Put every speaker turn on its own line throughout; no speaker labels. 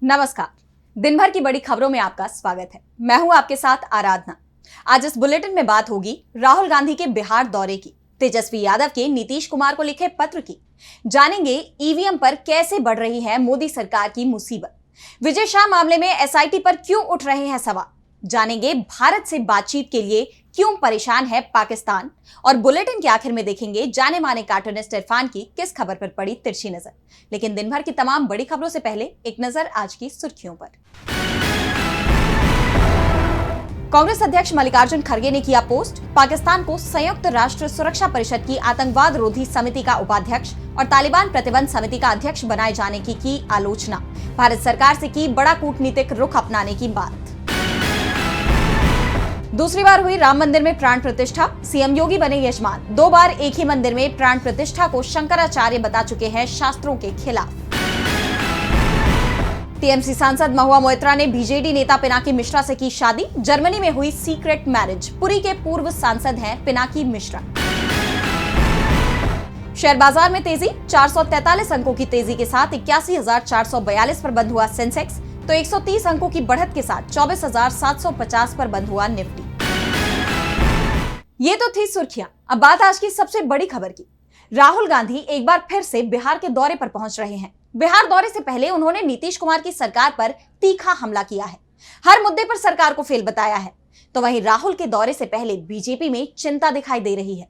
नमस्कार। दिन भर की बड़ी खबरों में आपका स्वागत है। मैं हूं आपके साथ आराधना। आज इस बुलेटिन में बात होगी राहुल गांधी के बिहार दौरे की, तेजस्वी यादव के नीतीश कुमार को लिखे पत्र की, जानेंगे ईवीएम पर कैसे बढ़ रही है मोदी सरकार की मुसीबत, विजय शाह मामले में एसआईटी पर क्यों उठ रहे हैं सवाल, जानेंगे भारत से बातचीत के लिए क्यों परेशान है पाकिस्तान, और बुलेटिन के आखिर में देखेंगे जाने माने कार्टूनिस्ट इरफान की किस खबर पर पड़ी तिरछी नजर। लेकिन दिन भर की तमाम बड़ी खबरों से पहले एक नजर आज की सुर्खियों पर। कांग्रेस अध्यक्ष मल्लिकार्जुन खड़गे ने किया पोस्ट, पाकिस्तान को संयुक्त राष्ट्र सुरक्षा परिषद की आतंकवाद रोधी समिति का उपाध्यक्ष और तालिबान प्रतिबंध समिति का अध्यक्ष बनाए जाने की आलोचना, भारत सरकार से की बड़ा कूटनीतिक रुख अपनाने की बात। दूसरी बार हुई राम मंदिर में प्राण प्रतिष्ठा, सीएम योगी बने यजमान, 2 बार एक ही मंदिर में प्राण प्रतिष्ठा को शंकराचार्य बता चुके हैं शास्त्रों के खिलाफ। टीएमसी सांसद महुआ मोइत्रा ने बीजेडी नेता पिनाकी मिश्रा से की शादी, जर्मनी में हुई सीक्रेट मैरिज, पुरी के पूर्व सांसद हैं पिनाकी मिश्रा। शेयर बाजार में तेजी, 443 अंकों की तेजी के साथ 81,442 पर बंद हुआ सेंसेक्स, तो 130 अंकों की बढ़त के साथ 24,750 पर बंद हुआ निफ्टी। ये तो थी सुर्खियां। अब बात आज की सबसे बड़ी खबर की। राहुल गांधी एक बार फिर से बिहार के दौरे पर पहुंच रहे हैं। बिहार दौरे से पहले उन्होंने नीतीश कुमार की सरकार पर तीखा हमला किया है, हर मुद्दे पर सरकार को फेल बताया है। तो वहीं राहुल के दौरे से पहले बीजेपी में चिंता दिखाई दे रही है।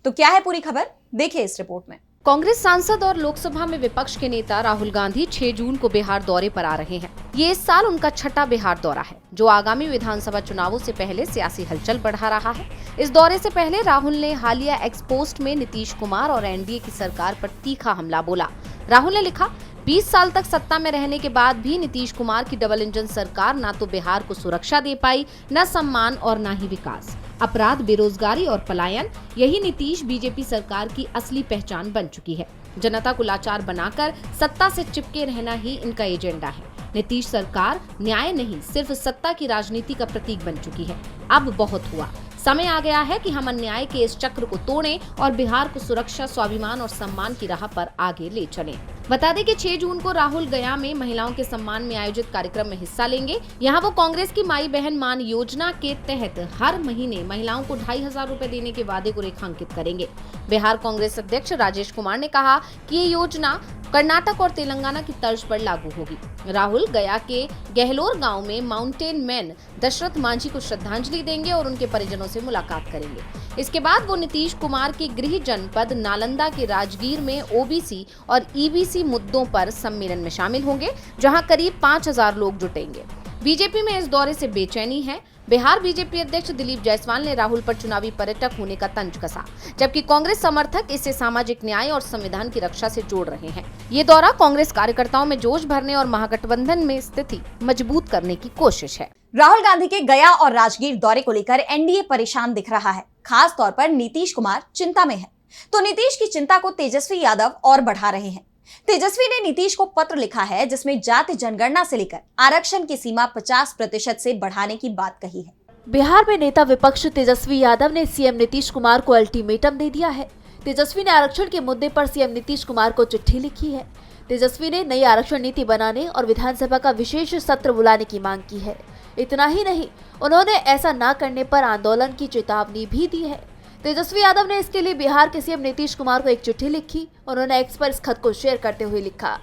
तो क्या है पूरी खबर, देखिए इस रिपोर्ट में।
कांग्रेस सांसद और लोकसभा में विपक्ष के नेता राहुल गांधी 6 जून को बिहार दौरे पर आ रहे हैं। ये इस साल उनका 6ठा बिहार दौरा है, जो आगामी विधानसभा चुनावों से पहले सियासी हलचल बढ़ा रहा है। इस दौरे से पहले राहुल ने हालिया एक्स पोस्ट में नीतीश कुमार और एनडीए की सरकार पर तीखा हमला बोला। राहुल ने लिखा, 20 साल तक सत्ता में रहने के बाद भी नीतीश कुमार की डबल इंजन सरकार न तो बिहार को सुरक्षा दे पाई, न सम्मान और न ही विकास। अपराध, बेरोजगारी और पलायन, यही नीतीश बीजेपी सरकार की असली पहचान बन चुकी है। जनता को लाचार बनाकर सत्ता से चिपके रहना ही इनका एजेंडा है। नीतीश सरकार न्याय नहीं, सिर्फ सत्ता की राजनीति का प्रतीक बन चुकी है। अब बहुत हुआ, समय आ गया है कि हम अन्याय के इस चक्र को तोड़ें और बिहार को सुरक्षा, स्वाभिमान और सम्मान की राह पर आगे ले चलें। बता दें कि 6 जून को राहुल गया में महिलाओं के सम्मान में आयोजित कार्यक्रम में हिस्सा लेंगे। यहाँ वो कांग्रेस की माई बहन मान योजना के तहत हर महीने महिलाओं को 2,500 रुपए देने के वादे को रेखांकित करेंगे। बिहार कांग्रेस अध्यक्ष राजेश कुमार ने कहा कि ये योजना कर्नाटक और तेलंगाना की तर्ज पर लागू होगी। राहुल गया के गहलोर गांव में माउंटेन मैन दशरथ मांझी को श्रद्धांजलि देंगे और उनके परिजनों से मुलाकात करेंगे। इसके बाद वो नीतीश कुमार के गृह जनपद नालंदा के राजगीर में ओबीसी और ईबीसी मुद्दों पर सम्मेलन में शामिल होंगे, जहां करीब 5,000 लोग जुटेंगे। बीजेपी में इस दौरे से बेचैनी है। बिहार बीजेपी अध्यक्ष दिलीप जायसवाल ने राहुल पर चुनावी पर्यटक होने का तंज कसा, जबकि कांग्रेस समर्थक इसे सामाजिक न्याय और संविधान की रक्षा से जोड़ रहे हैं। ये दौरा कांग्रेस कार्यकर्ताओं में जोश भरने और महागठबंधन में स्थिति मजबूत करने की कोशिश है।
राहुल गांधी के गया और राजगीर दौरे को लेकर एनडीए परेशान दिख रहा है, खास तौर पर नीतीश कुमार चिंता में है। तो नीतीश की चिंता को तेजस्वी यादव और बढ़ा रहे हैं। तेजस्वी ने नीतीश को पत्र लिखा है, जिसमें जाति जनगणना से लेकर आरक्षण की सीमा 50% से बढ़ाने की बात कही है।
बिहार में नेता विपक्ष तेजस्वी यादव ने सीएम नीतीश कुमार को अल्टीमेटम दे दिया है। तेजस्वी ने आरक्षण के मुद्दे पर सीएम नीतीश कुमार को चिट्ठी लिखी है। तेजस्वी ने नई आरक्षण नीति बनाने और विधानसभा का विशेष सत्र बुलाने की मांग की है। इतना ही नहीं, उन्होंने ऐसा न करने पर आंदोलन की चेतावनी भी दी है। तेजस्वी यादव ने इसके लिए बिहार के सीएम नीतीश कुमार को एक चिट्ठी लिखी। उन्होंने एक्स पर इस खत को शेयर करते हुए लिखा,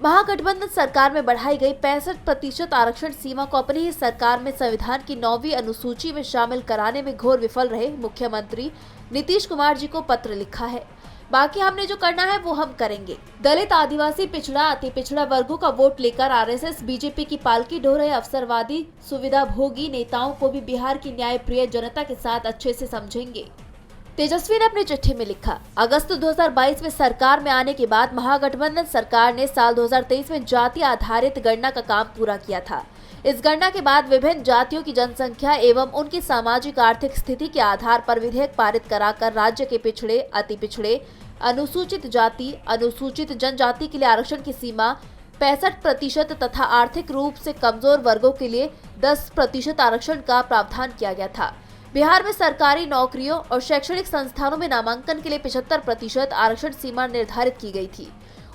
महागठबंधन सरकार में बढ़ाई गई 65% आरक्षण सीमा को अपनी ही सरकार में संविधान की 9वीं अनुसूची में शामिल कराने में घोर विफल रहे मुख्यमंत्री नीतीश कुमार जी को पत्र लिखा है। बाकी हमने जो करना है वो हम करेंगे। दलित, आदिवासी, पिछड़ा, अति पिछड़ा वर्गों का वोट लेकर आरएसएस बीजेपी की पालकी ढो रहे अवसरवादी, सुविधा भोगी नेताओं को भी बिहार की न्याय प्रिय जनता के साथ अच्छे से समझेंगे। तेजस्वी ने अपनी चिट्ठी में लिखा, अगस्त 2022 में सरकार में आने के बाद महागठबंधन सरकार ने साल 2023 में जाति आधारित गणना का काम पूरा किया था। इस गणना के बाद विभिन्न जातियों की जनसंख्या एवं उनकी सामाजिक आर्थिक स्थिति के आधार पर विधेयक पारित कराकर राज्य के पिछड़े, अति पिछड़े, अनुसूचित जाति, अनुसूचित जनजाति के लिए आरक्षण की सीमा 65% तथा आर्थिक रूप से कमजोर वर्गों के लिए 10% आरक्षण का प्रावधान किया गया था। बिहार में सरकारी नौकरियों और शैक्षणिक संस्थानों में नामांकन के लिए 75% आरक्षण सीमा निर्धारित की गई थी।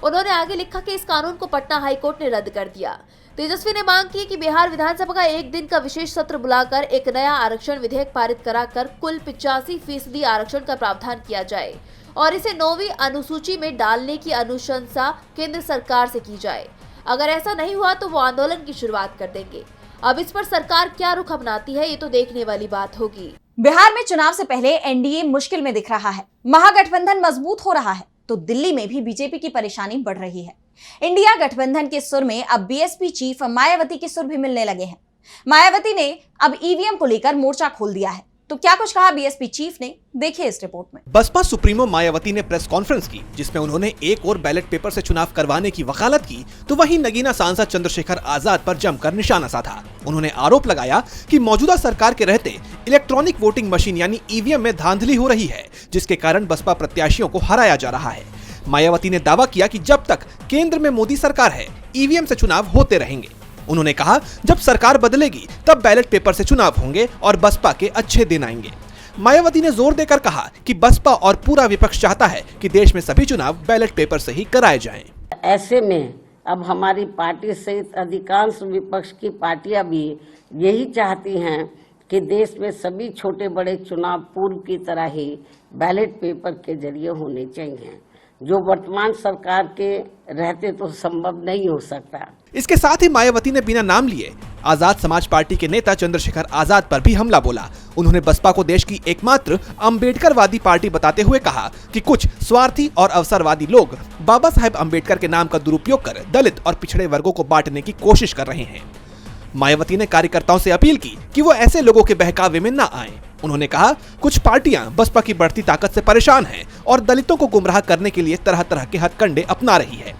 उन्होंने आगे लिखा कि इस कानून को पटना हाईकोर्ट ने रद्द कर दिया। तेजस्वी ने मांग की कि बिहार विधानसभा का एक दिन का विशेष सत्र बुलाकर एक नया आरक्षण विधेयक पारित कराकर कुल 85% आरक्षण का प्रावधान किया जाए और इसे 9वीं अनुसूची में डालने की अनुशंसा केंद्र सरकार से की जाए। अगर ऐसा नहीं हुआ तो वो आंदोलन की शुरुआत कर देंगे। अब इस पर सरकार क्या रुख अपनाती है, ये तो देखने वाली बात होगी।
बिहार में चुनाव से पहले एनडीए मुश्किल में दिख रहा है, महागठबंधन मजबूत हो रहा है, तो दिल्ली में भी बीजेपी की परेशानी बढ़ रही है। इंडिया गठबंधन के सुर में अब बीएसपी चीफ मायावती के सुर भी मिलने लगे हैं। मायावती ने अब ईवीएम को लेकर मोर्चा खोल दिया है। तो क्या कुछ कहा बीएसपी चीफ ने, देखिए इस रिपोर्ट में।
बसपा सुप्रीमो मायावती ने प्रेस कॉन्फ्रेंस की, जिसमें उन्होंने एक और बैलेट पेपर से चुनाव करवाने की वकालत की, तो वहीं नगीना सांसद चंद्रशेखर आजाद पर जमकर निशाना साधा। उन्होंने आरोप लगाया कि मौजूदा सरकार के रहते इलेक्ट्रॉनिक वोटिंग मशीन यानी ईवीएम में धांधली हो रही है, जिसके कारण बसपा प्रत्याशियों को हराया जा रहा है। मायावती ने दावा किया कि जब तक केंद्र में मोदी सरकार है, ईवीएम से चुनाव होते रहेंगे। उन्होंने कहा, जब सरकार बदलेगी तब बैलेट पेपर से चुनाव होंगे और बसपा के अच्छे दिन आएंगे। मायावती ने जोर देकर कहा कि बसपा और पूरा विपक्ष चाहता है कि देश में सभी चुनाव बैलेट पेपर से ही कराए जाएं।
ऐसे में अब हमारी पार्टी सहित अधिकांश विपक्ष की पार्टियां भी यही चाहती हैं कि देश में सभी छोटे बड़े चुनाव पूर्व की तरह ही बैलेट पेपर के जरिए होने चाहिए, जो वर्तमान सरकार के रहते तो संभव नहीं हो सकता।
इसके साथ ही मायावती ने बिना नाम लिए आजाद समाज पार्टी के नेता चंद्रशेखर आजाद पर भी हमला बोला। उन्होंने बसपा को देश की एकमात्र अम्बेडकरवादी पार्टी बताते हुए कहा कि कुछ स्वार्थी और अवसरवादी लोग बाबा साहेब अम्बेडकर के नाम का दुरुपयोग कर दलित और पिछड़े वर्गों को बांटने की कोशिश कर रहे हैं। मायावती ने कार्यकर्ताओं से अपील की कि वो ऐसे लोगों के बहकावे में न आए। उन्होंने कहा, कुछ पार्टियां बसपा की बढ़ती ताकत से परेशान हैं और दलितों को गुमराह करने के लिए तरह तरह के हथकंडे अपना रही है।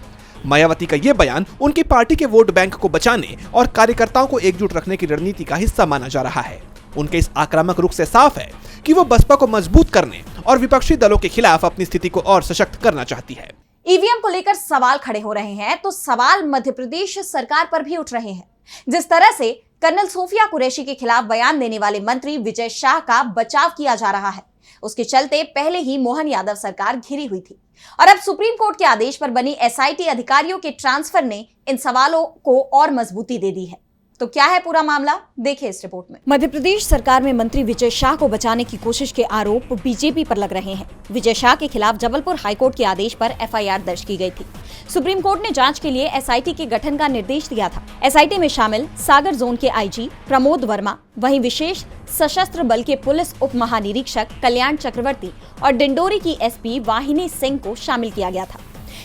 मायावती का ये बयान उनकी पार्टी के वोट बैंक को बचाने और कार्यकर्ताओं को एकजुट रखने की रणनीति का हिस्सा माना जा रहा है। उनके इस आक्रामक रुख से साफ है कि वो बसपा को मजबूत करने और विपक्षी दलों के खिलाफ अपनी स्थिति को और सशक्त करना चाहती है।
ईवीएम को लेकर सवाल खड़े हो रहे हैं, तो सवाल मध्य प्रदेश सरकार पर भी उठ रहे हैं। जिस तरह से कर्नल सोफिया कुरैशी के खिलाफ बयान देने वाले मंत्री विजय शाह का बचाव किया जा रहा है, उसके चलते पहले ही मोहन यादव सरकार घिरी हुई थी और अब सुप्रीम कोर्ट के आदेश पर बनी एसआईटी अधिकारियों के ट्रांसफर ने इन सवालों को और मजबूती दे दी है। तो क्या है पूरा मामला, देखिए इस रिपोर्ट में। मध्य प्रदेश सरकार में मंत्री विजय शाह को बचाने की कोशिश के आरोप बीजेपी पर लग रहे हैं। विजय शाह के खिलाफ जबलपुर हाईकोर्ट के आदेश पर एफआईआर दर्ज की गई थी। सुप्रीम कोर्ट ने जांच के लिए एसआईटी के गठन का निर्देश दिया था। एसआईटी में शामिल सागर जोन के आईजी प्रमोद वर्मा, वहीं विशेष सशस्त्र बल के पुलिस उप महानिरीक्षक कल्याण चक्रवर्ती और डिंडोरी की एसपी वाहिनी सिंह को शामिल किया गया था।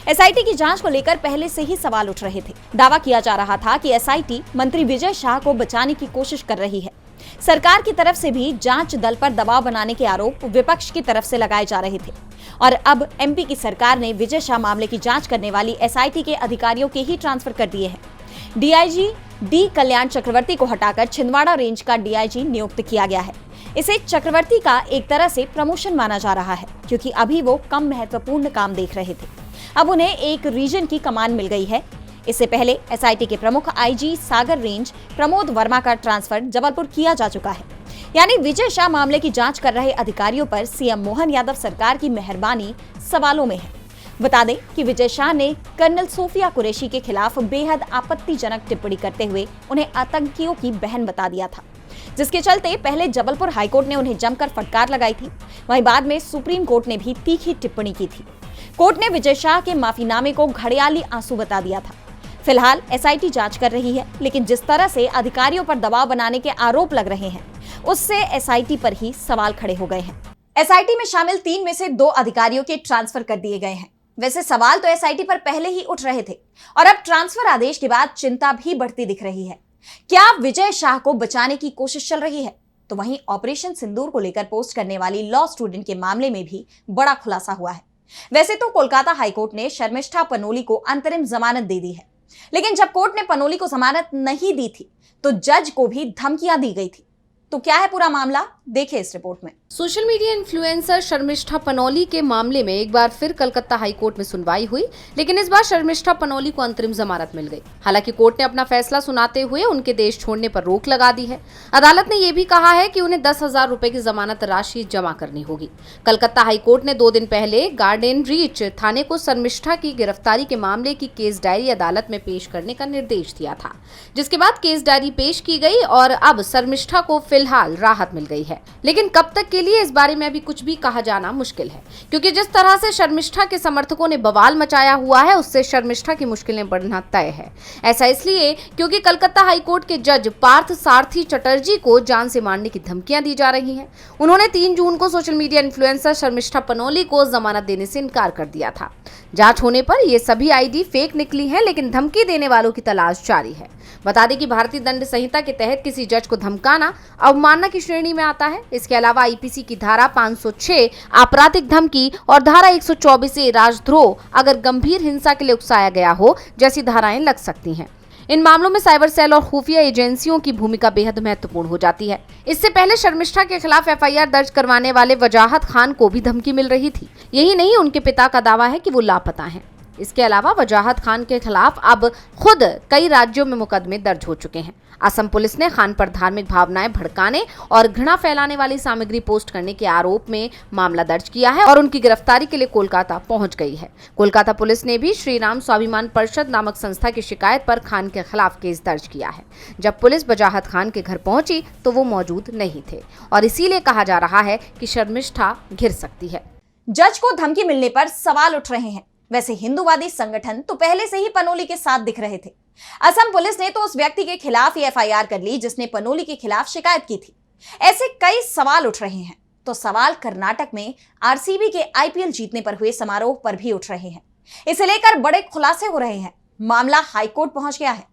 एसआईटी की जांच को लेकर पहले से ही सवाल उठ रहे थे। दावा किया जा रहा था कि एसआईटी मंत्री विजय शाह को बचाने की कोशिश कर रही है। सरकार की तरफ से भी जांच दल पर दबाव बनाने के आरोप विपक्ष की तरफ से लगाए जा रहे थे और अब एमपी की सरकार ने विजय शाह मामले की जांच करने वाली एसआईटी के अधिकारियों के ही ट्रांसफर कर दिए हैं। डीआईजी डी कल्याण चक्रवर्ती को हटाकर छिंदवाड़ा रेंज का डीआईजी नियुक्त किया गया है। इसे चक्रवर्ती का एक तरह से प्रमोशन माना जा रहा है, क्योंकि अभी वो कम महत्वपूर्ण काम देख रहे थे। अब उन्हें एक रीजन की कमान मिल गई है। इससे पहले एसआईटी के प्रमुख आईजी सागर रेंज प्रमोद वर्मा का ट्रांसफर जबलपुर किया जा चुका है। यानी विजय शाह मामले की जांच कर रहे अधिकारियों पर सीएम मोहन यादव सरकार की मेहरबानी सवालों में है। बता दें कि विजय शाह ने कर्नल सोफिया कुरैशी के खिलाफ बेहद आपत्तिजनक टिप्पणी करते हुए उन्हें आतंकियों की बहन बता दिया था, जिसके चलते पहले जबलपुर हाईकोर्ट ने उन्हें जमकर फटकार लगाई थी। वहीं बाद में सुप्रीम कोर्ट ने भी तीखी टिप्पणी की थी। कोर्ट ने विजय शाह के माफीनामे को घड़ियाली आंसू बता दिया था। फिलहाल एसआईटी जांच कर रही है, लेकिन जिस तरह से अधिकारियों पर दबाव बनाने के आरोप लग रहे हैं, उससे एसआईटी पर ही सवाल खड़े हो गए हैं। एसआईटी में शामिल 3 में से 2 अधिकारियों के ट्रांसफर कर दिए गए हैं। वैसे सवाल तो एसआईटी पर पहले ही उठ रहे थे और अब ट्रांसफर आदेश के बाद चिंता भी बढ़ती दिख रही है। क्या विजय शाह को बचाने की कोशिश चल रही है? तो वहीं ऑपरेशन सिंदूर को लेकर पोस्ट करने वाली लॉ स्टूडेंट के मामले में भी बड़ा खुलासा हुआ है। वैसे तो कोलकाता हाईकोर्ट ने शर्मिष्ठा पनोली को अंतरिम जमानत दे दी है, लेकिन जब कोर्ट ने पनोली को जमानत नहीं दी थी तो जज को भी धमकियां दी गई थी। तो क्या है पूरा मामला, देखिए इस रिपोर्ट में।
Social media influencer Sharmishtha Panoli के मामले में एक बार फिर कलकत्ता हाई कोर्ट में सुनवाई हुई, लेकिन इस बार शर्मिष्ठा पनौली को अंतरिम जमानत मिल गई। हालांकि कोर्ट ने अपना फैसला सुनाते हुए उनके देश छोड़ने पर रोक लगा दी है। अदालत ने यह भी कहा है कि उन्हें 10,000 रुपए की जमानत राशि जमा करनी होगी। कलकत्ता हाई कोर्ट ने 2 दिन पहले गार्डन रीच थाने को शर्मिष्ठा की गिरफ्तारी के मामले की केस डायरी अदालत में पेश करने का निर्देश दिया था, जिसके बाद केस डायरी पेश की गई और अब शर्मिष्ठा को फिलहाल राहत मिल गई है। लेकिन कब तक के लिए, इस बारे में अभी कुछ भी कहा जाना मुश्किल है, क्योंकि जिस तरह से शर्मिष्ठा के समर्थकों ने बवाल मचाया हुआ है, उससे शर्मिष्ठा की मुश्किलें बढ़ना तय है। ऐसा इसलिए क्योंकि कलकत्ता हाईकोर्ट के जज पार्थ सारथी चटर्जी को जान से मारने की धमकियां दी जा रही हैं। उन्होंने 3 जून को social media influencer Sharmishtha Panoli को जमानत देने से इनकार कर दिया था। जांच होने पर ये सभी आईडी फेक निकली हैं, लेकिन धमकी देने वालों की तलाश जारी है। बता दें कि भारतीय दंड संहिता के तहत किसी जज को धमकाना अवमानना की श्रेणी में आता है। इसके अलावा आईपीसी की धारा 506 आपराधिक धमकी और धारा 124 राजद्रोह अगर गंभीर हिंसा के लिए उकसाया गया हो जैसी धाराएं लग सकती हैं। इन मामलों में साइबर सेल और खुफिया एजेंसियों की भूमिका बेहद महत्वपूर्ण हो जाती है। इससे पहले शर्मिष्ठा के खिलाफ एफआईआर दर्ज करवाने वाले वजाहत खान को भी धमकी मिल रही थी। यही नहीं, उनके पिता का दावा है कि वो लापता हैं। इसके अलावा वजाहत खान के खिलाफ अब खुद कई राज्यों में मुकदमे दर्ज हो चुके हैं। असम पुलिस ने खान पर धार्मिक भावनाएं भड़काने और घृणा फैलाने वाली सामग्री पोस्ट करने के आरोप में मामला दर्ज किया है और उनकी गिरफ्तारी के लिए कोलकाता पहुंच गई है। कोलकाता पुलिस ने भी श्री राम स्वाभिमान परिषद नामक संस्था की शिकायत पर खान के खिलाफ केस दर्ज किया है। जब पुलिस वजाहत खान के घर पहुंची तो वो मौजूद नहीं थे और इसीलिए कहा जा रहा है कि शर्मिष्ठा घिर सकती है।
जज को धमकी मिलने पर सवाल उठ रहे हैं। वैसे हिंदूवादी संगठन तो पहले से ही पनौली के साथ दिख रहे थे। असम पुलिस ने तो उस व्यक्ति के खिलाफ ही एफआईआर कर ली जिसने पनौली के खिलाफ शिकायत की थी। ऐसे कई सवाल उठ रहे हैं। तो सवाल कर्नाटक में आरसीबी के आईपीएल जीतने पर हुए समारोह पर भी उठ रहे हैं। इसे लेकर बड़े खुलासे हो रहे हैं। मामला हाईकोर्ट पहुंच गया है।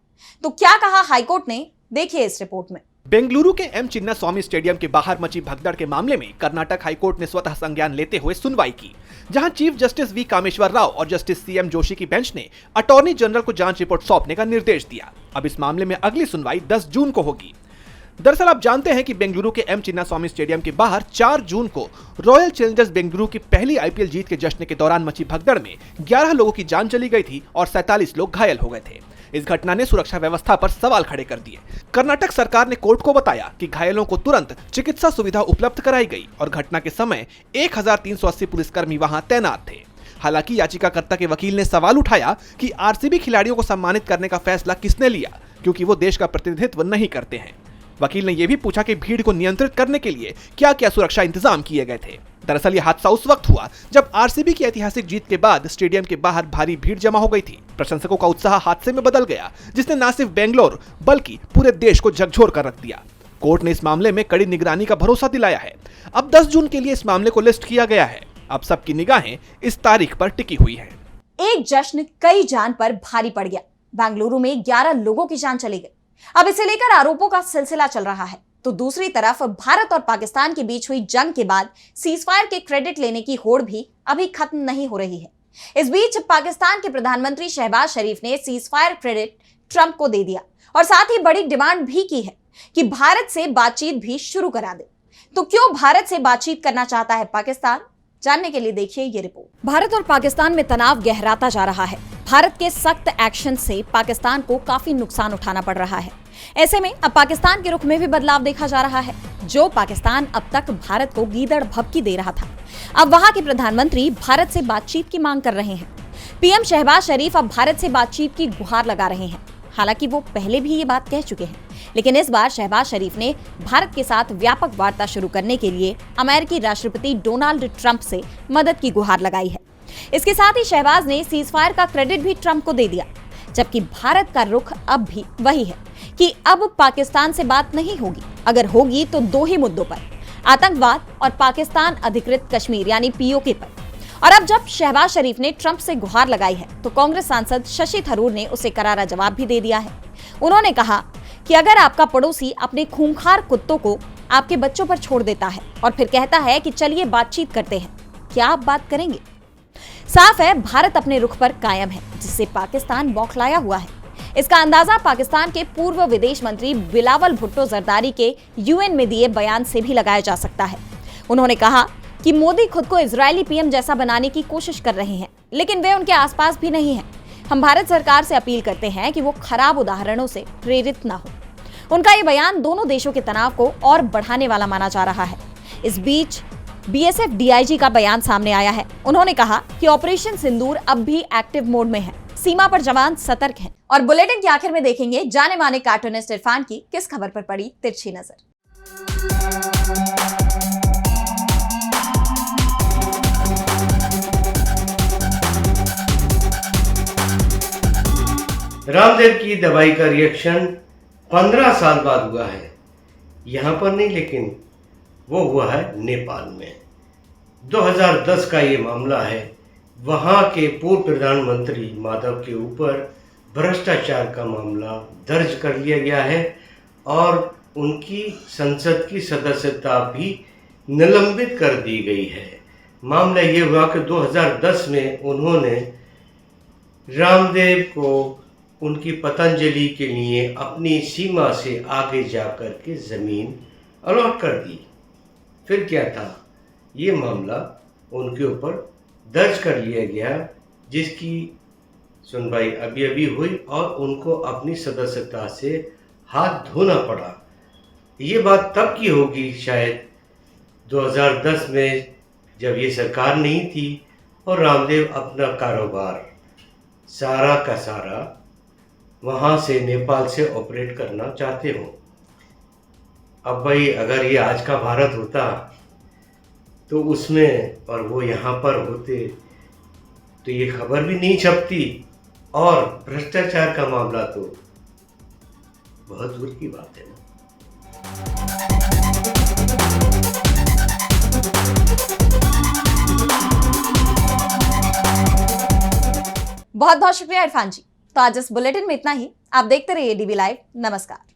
तो क्या कहा हाईकोर्ट ने, देखिए इस रिपोर्ट में।
बेंगलुरु के एम चिन्ना स्वामी स्टेडियम के बाहर मची भगदड़ के मामले में कर्नाटक हाईकोर्ट ने स्वतः संज्ञान लेते हुए सुनवाई की, जहां चीफ जस्टिस वी कामेश्वर राव और जस्टिस सीएम जोशी की बेंच ने अटॉर्नी जनरल को जांच रिपोर्ट सौंपने का निर्देश दिया। अब इस मामले में अगली सुनवाई 10 जून को होगी। दरअसल आप जानते हैं कि बेंगलुरु के एम चिन्ना स्वामी स्टेडियम के बाहर 4 जून को रॉयल चैलेंजर्स बेंगलुरु की पहली आईपीएल जीत के जश्न के दौरान मची भगदड़ में 11 लोगों की जान चली गई थी और 47 लोग घायल हो गए थे। इस घटना ने सुरक्षा व्यवस्था पर सवाल खड़े कर दिए। कर्नाटक सरकार ने कोर्ट को बताया कि घायलों को तुरंत चिकित्सा सुविधा उपलब्ध कराई गई और घटना के समय 1380 पुलिसकर्मी वहां तैनात थे। हालांकि याचिकाकर्ता के वकील ने सवाल उठाया कि आरसीबी खिलाड़ियों को सम्मानित करने का फैसला किसने लिया, क्योंकि वो देश का प्रतिनिधित्व नहीं करते हैं। वकील ने यह भी पूछा कि भीड़ को नियंत्रित करने के लिए क्या क्या सुरक्षा इंतजाम किए गए थे। दरअसल यह हादसा उस वक्त हुआ जब आरसीबी की ऐतिहासिक जीत के बाद स्टेडियम के बाहर भारी भीड़ जमा हो गई थी। प्रशंसकों का उत्साह हादसे में बदल गया, जिसने न सिर्फ बेंगलोर बल्कि पूरे देश को झकझोर कर रख दिया। कोर्ट ने इस मामले में कड़ी निगरानी का भरोसा दिलाया है। अब 10 जून के लिए इस मामले को लिस्ट किया गया है। अब सबकी निगाहें इस तारीख पर टिकी हुई है।
एक जश्न कई जान पर भारी पड़ गया। बेंगलुरु में 11 लोगों की जान चली गई। अब इसे लेकर आरोपों का सिलसिला चल रहा है। तो दूसरी तरफ भारत और पाकिस्तान के बीच हुई जंग के बाद सीजफायर के क्रेडिट लेने की होड़ भी अभी खत्म नहीं हो रही है। इस बीच पाकिस्तान के प्रधानमंत्री शहबाज शरीफ ने सीजफायर क्रेडिट ट्रंप को दे दिया और साथ ही बड़ी डिमांड भी की है कि भारत से बातचीत भी शुरू करा दे। तो क्यों भारत से बातचीत करना चाहता है पाकिस्तान? जानने के लिए देखिए ये रिपोर्ट। भारत और पाकिस्तान में तनाव गहराता जा रहा है। भारत के सख्त एक्शन से पाकिस्तान को काफी नुकसान उठाना पड़ रहा है। ऐसे में अब पाकिस्तान के रुख में भी बदलाव देखा जा रहा है। जो पाकिस्तान अब तक भारत को गीदड़ भभकी दे रहा था, अब वहां के प्रधानमंत्री भारत से बातचीत की मांग कर रहे हैं। पीएम शहबाज शरीफ अब भारत से बातचीत की गुहार लगा रहे हैं। हालांकि वो पहले भी ये बात कह चुके हैं, लेकिन इस बार शहबाज शरीफ ने भारत के साथ व्यापक वार्ता शुरू करने के लिए अमेरिकी राष्ट्रपति डोनाल्ड ट्रंप से मदद की गुहार लगाई है। इसके साथ ही शहबाज ने सीजफायर का क्रेडिट भी ट्रंप को दे दिया, जबकि भारत का रुख अब भी वही है कि अब पाकिस्तान से बात नहीं होगी। अगर होगी तो 2 ही मुद्दों पर, आतंकवाद और पाकिस्तान अधिकृत कश्मीर यानी पीओके पर। और अब जब शहबाज शरीफ ने ट्रंप से गुहार लगाई है तो कांग्रेस सांसद शशि थरूर ने उसे करारा जवाब भी दे दिया है। उन्होंने कहा कि अगर आपका पड़ोसी अपने खूंखार कुत्तों को आपके बच्चों पर छोड़ देता है और फिर कहता है कि चलिए बातचीत करते हैं, क्या आप बात करेंगे? साफ है भारत अपने रुख पर कायम है, जिससे पाकिस्तान बौखलाया हुआ है। इसका अंदाजा पाकिस्तान के पूर्व विदेश मंत्री बिलावल भुट्टो जरदारी के यूएन में दिए बयान से भी लगाया जा सकता है। उन्होंने कहा कि मोदी खुद को इजरायली पीएम जैसा बनाने की कोशिश कर रहे हैं, लेकिन वे उनके आसपास भी नहीं हैं। हम भारत सरकार से अपील करते हैं कि वो खराब उदाहरणों से प्रेरित ना हो। उनका ये बयान दोनों देशों के तनाव को और बढ़ाने वाला माना जा रहा है। इस बीच बीएसएफ डीआईजी का बयान सामने आया है। उन्होंने कहा कि ऑपरेशन सिंदूर अब भी एक्टिव मोड में है, सीमा पर जवान सतर्क हैं। और बुलेटिन के आखिर में देखेंगे जाने माने कार्टूनिस्ट इरफान की किस खबर पर पड़ी तिरछी नजर।
रामदेव की दवाई का रिएक्शन 15 साल बाद हुआ है। यहाँ पर नहीं, लेकिन वो हुआ है नेपाल में। 2010 का ये मामला है। वहाँ के पूर्व प्रधानमंत्री माधव के ऊपर भ्रष्टाचार का मामला दर्ज कर लिया गया है और उनकी संसद की सदस्यता भी निलंबित कर दी गई है। मामला ये हुआ कि 2010 में उन्होंने रामदेव को उनकी पतंजलि के लिए अपनी सीमा से आगे जाकर के ज़मीन अलॉट कर दी। फिर क्या था, ये मामला उनके ऊपर दर्ज कर लिया गया, जिसकी सुनवाई अभी अभी हुई और उनको अपनी सदस्यता से हाथ धोना पड़ा। ये बात तब की होगी शायद 2010 में, जब ये सरकार नहीं थी और रामदेव अपना कारोबार सारा का सारा वहाँ से नेपाल से ऑपरेट करना चाहते हो। अब भाई, अगर ये आज का भारत होता तो उसमें और वो यहाँ पर होते तो ये खबर भी नहीं छपती और भ्रष्टाचार का मामला तो बहुत दूर की बात है।
बहुत बहुत शुक्रिया इरफान जी। तो आज इस बुलेटिन में इतना ही। आप देखते रहिए डीबी लाइव। नमस्कार।